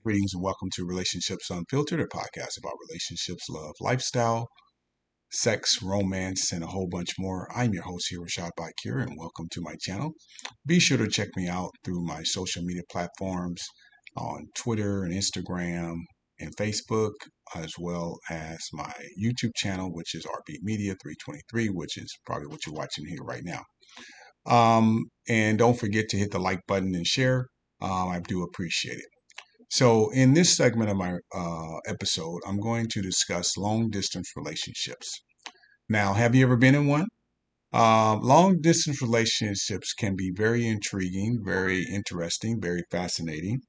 Greetings and welcome to Relationships Unfiltered, a podcast about relationships, love, lifestyle, sex, romance, and a whole bunch more. I'm your host here, Rashad Bakir, and welcome to my channel. Be sure to check me out through my social media platforms on Twitter and Instagram and Facebook, as well as my YouTube channel, which is RB Media 323, which is probably what you're watching here right now. And don't forget to hit the like button and share. I do appreciate it. So, in this segment of my episode, I'm going to discuss long distance relationships. Now, have you ever been in one? Long distance relationships can be very intriguing, very interesting, very fascinating,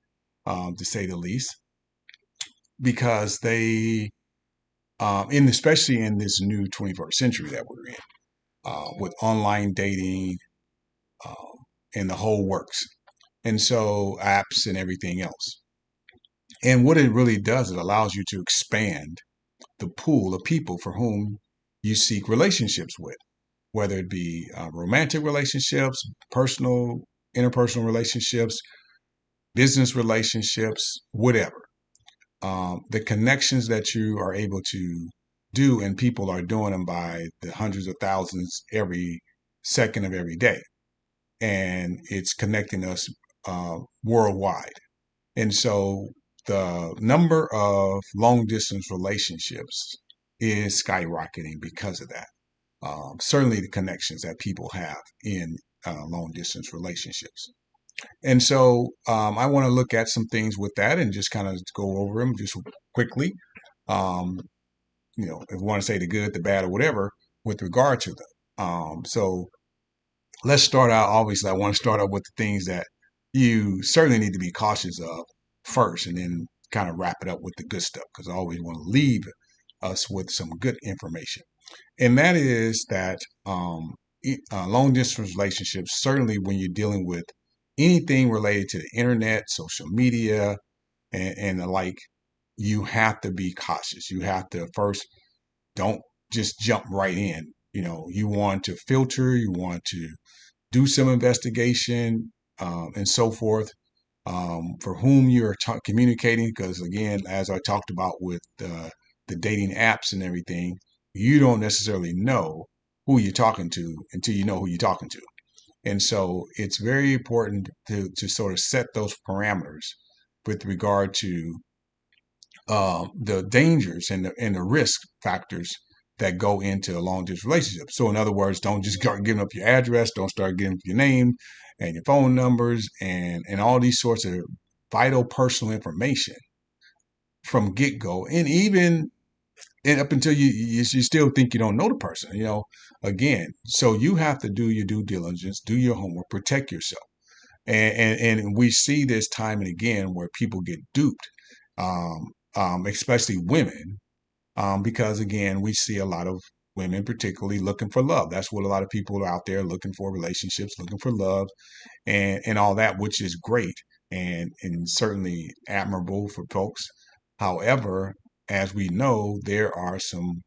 to say the least, because especially in this new 21st century that we're in, with online dating and the whole works, and so apps and everything else. And what it really does, it allows you to expand the pool of people for whom you seek relationships with, whether it be romantic relationships, personal, interpersonal relationships, business relationships, whatever. The connections that you are able to do, and people are doing them by the hundreds of thousands every second of every day. And it's connecting us worldwide. And so the number of long distance relationships is skyrocketing because of that. Certainly the connections that people have in long distance relationships. And so I want to look at some things with that and just kind of go over them just quickly. Um, if you want to say the good, the bad, or whatever with regard to them. So let's start out. Obviously, I want to start out with the things that you certainly need to be cautious of first, and then kind of wrap it up with the good stuff, because I always want to leave us with some good information. And that is that long distance relationships, certainly when you're dealing with anything related to the internet, social media, and the like, you have to be cautious. You have to first, don't just jump right in. You want to filter, you want to do some investigation, and so forth, for whom you're communicating. Because again, as I talked about with the dating apps and everything, you don't necessarily know who you're talking to until you know who you're talking to. And so it's very important to sort of set those parameters with regard to the dangers and the risk factors that go into a long distance relationship. So in other words, don't just start giving up your address, don't start giving up your name and your phone numbers and all these sorts of vital personal information from get go. And up until you still think you don't know the person, again. So you have to do your due diligence, do your homework, protect yourself. And we see this time and again where people get duped, especially women, because again, we see a lot of women particularly looking for love. That's what a lot of people are out there looking for: relationships, looking for love, and all that, which is great and certainly admirable for folks. However, as we know, there are some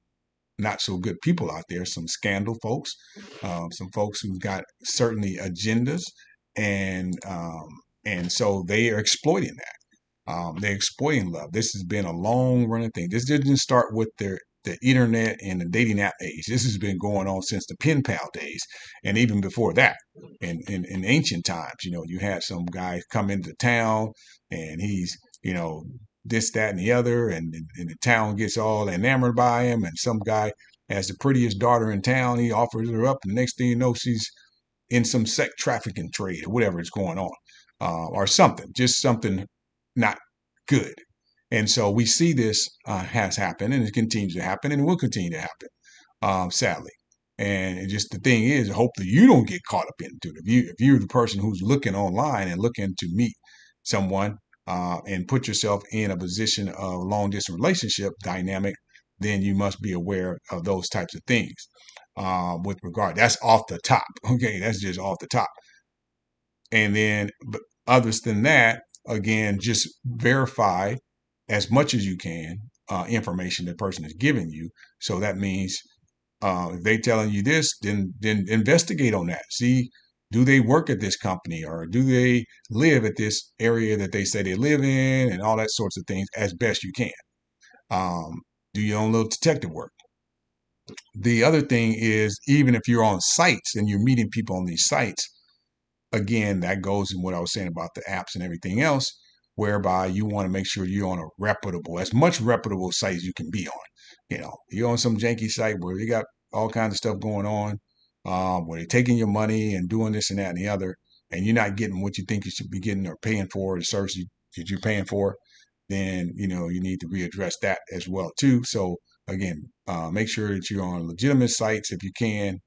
not so good people out there, some scandal folks, some folks who've got certainly agendas, and and so they are exploiting that. They're exploiting love. This has been a long running thing. This didn't start with the internet and the dating app age. This has been going on since the pen pal days, and even before that. In ancient times, you had some guy come into town, and he's this, that, and the other, and the town gets all enamored by him, and some guy has the prettiest daughter in town. He offers her up, and the next thing you know, she's in some sex trafficking trade or whatever is going on, or something, just something not good. And so we see this has happened, and it continues to happen, and it will continue to happen, sadly. And just the thing is, hopefully you don't get caught up into it. If you're the person who's looking online and looking to meet someone, and put yourself in a position of long distance relationship dynamic, then you must be aware of those types of things. With regard, that's off the top. Okay, that's just off the top. And then, but others than that, again, just verify as much as you can information the person is giving you. So that means if they telling you this, then investigate on that. See Do they work at this company, or do they live at this area that they say they live in, and all that sorts of things as best you can. Um, do your own little detective work. The other thing is, even if you're on sites and you're meeting people on these sites, again, that goes in what I was saying about the apps and everything else, whereby you want to make sure you're on a reputable, as much reputable site as you can be on. You're on some janky site where they got all kinds of stuff going on, where they're taking your money and doing this and that and the other, and you're not getting what you think you should be getting or paying for the service that you're paying for, then you need to readdress that as well too. So again, make sure that you're on legitimate sites if you can,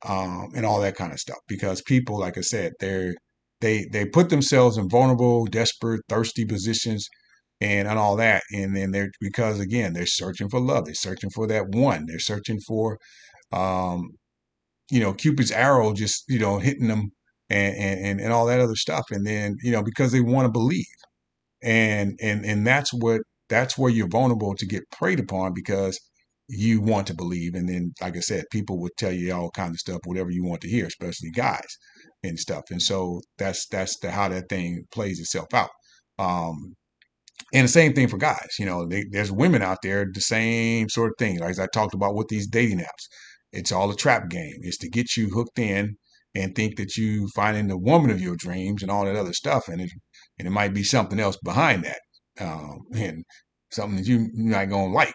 and all that kind of stuff. Because people, like I said, they put themselves in vulnerable, desperate, thirsty positions, and all that, and then they're because again they're searching for love, they're searching for that one, they're searching for um, Cupid's arrow, just hitting them, and all that other stuff, and then because they want to believe, and that's where you're vulnerable to get preyed upon because you want to believe. And then, like I said, people would tell you all kinds of stuff, whatever you want to hear, especially guys and stuff. And so that's how that thing plays itself out. And the same thing for guys. There's women out there, the same sort of thing. Like as I talked about with these dating apps, it's all a trap game. It's to get you hooked in and think that you finding the woman of your dreams and all that other stuff, and it might be something else behind that, and something that you're not gonna like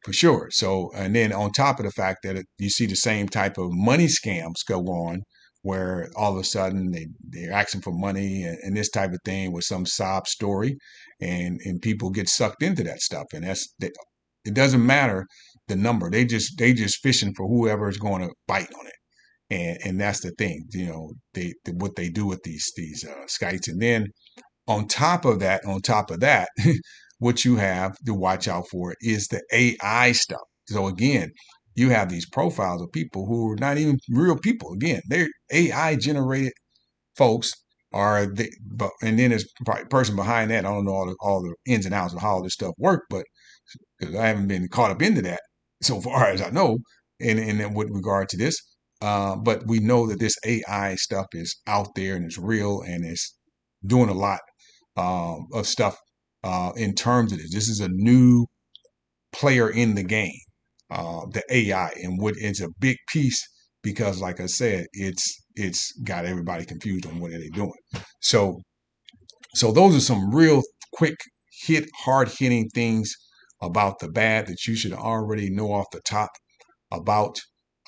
for sure. So, and then on top of the fact that you see the same type of money scams go on, where all of a sudden they're asking for money and this type of thing with some sob story, and people get sucked into that stuff, and it doesn't matter the number. They just fishing for whoever is going to bite on it, and that's the thing. What they do with these sites, and then on top of that, what you have to watch out for is the AI stuff. So again, you have these profiles of people who are not even real people. Again, they're AI generated folks. And then there's probably a person behind that. I don't know all the ins and outs of how all this stuff works, but because I haven't been caught up into that so far as I know, in with regard to this. But we know that this AI stuff is out there and it's real and it's doing a lot of stuff in terms of this. This is a new player in the game, the AI, and what is a big piece because, like I said, it's got everybody confused on what are they doing. So those are some real quick hard hitting things about the bad that you should already know off the top about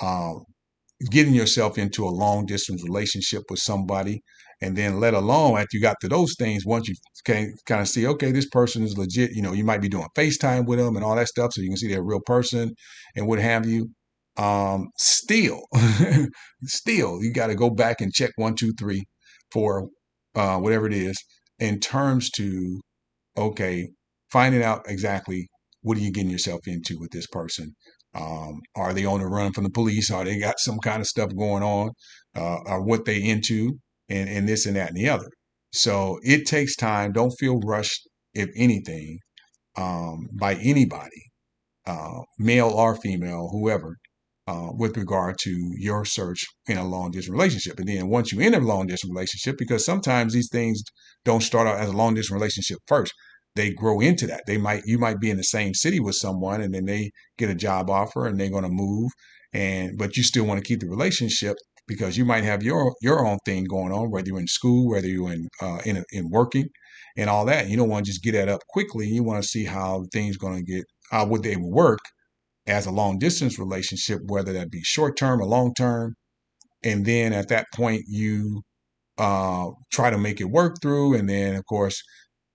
um, getting yourself into a long distance relationship with somebody, and then let alone after you got to those things, once you can kind of see, okay, this person is legit, you might be doing FaceTime with them and all that stuff so you can see they're a real person and what have you. Still still you got to go back and check 1 2 3 for whatever it is in terms to, okay, finding out exactly what are you getting yourself into with this person. Are they on the run from the police? Are they got some kind of stuff going on? Are what they into, and this and that and the other. So it takes time. Don't feel rushed, if anything, by anybody, male or female, whoever, with regard to your search in a long distance relationship. And then once you enter a long distance relationship, because sometimes these things don't start out as a long distance relationship first, they grow into that. You might be in the same city with someone, and then they get a job offer, and they're going to move, but you still want to keep the relationship because you might have your own thing going on, whether you're in school, whether you're in working, and all that. You don't want to just get that up quickly. You want to see how things going to get, how would they work as a long distance relationship, whether that be short term or long term. And then at that point, you try to make it work through. And then, of course,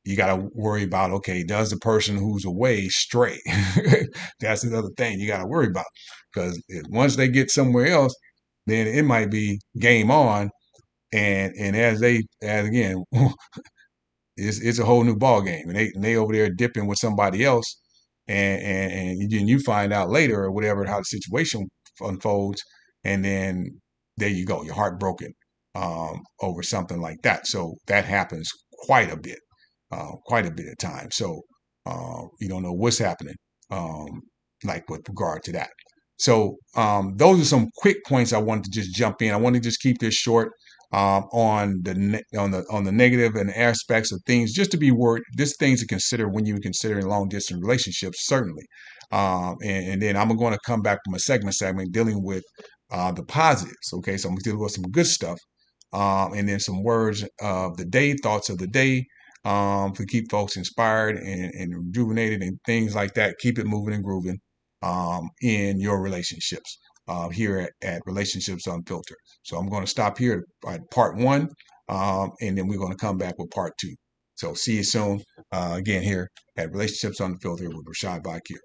you got to worry about, okay, does the person who's away stray? That's another thing you got to worry about, because once they get somewhere else, then it might be game on. And as again, it's a whole new ball game, and they over there dipping with somebody else, and then you find out later or whatever how the situation unfolds, and then there you go, you're heartbroken over something like that. So that happens quite a bit of time. So you don't know what's happening, like with regard to that. So those are some quick points I wanted to just jump in. I want to just keep this short. on the negative and aspects of things, just to be worried, just things to consider when you're considering long distance relationships, certainly. And then I'm going to come back from a segment dealing with the positives. Okay, so I'm dealing with some good stuff, and then some words of the day, thoughts of the day, to keep folks inspired and rejuvenated and things like that. Keep it moving and grooving in your relationships here at Relationships Unfiltered. So I'm going to stop here at part one, and then we're going to come back with part two. So see you soon again here at Relationships Unfiltered with Rashad Bakir.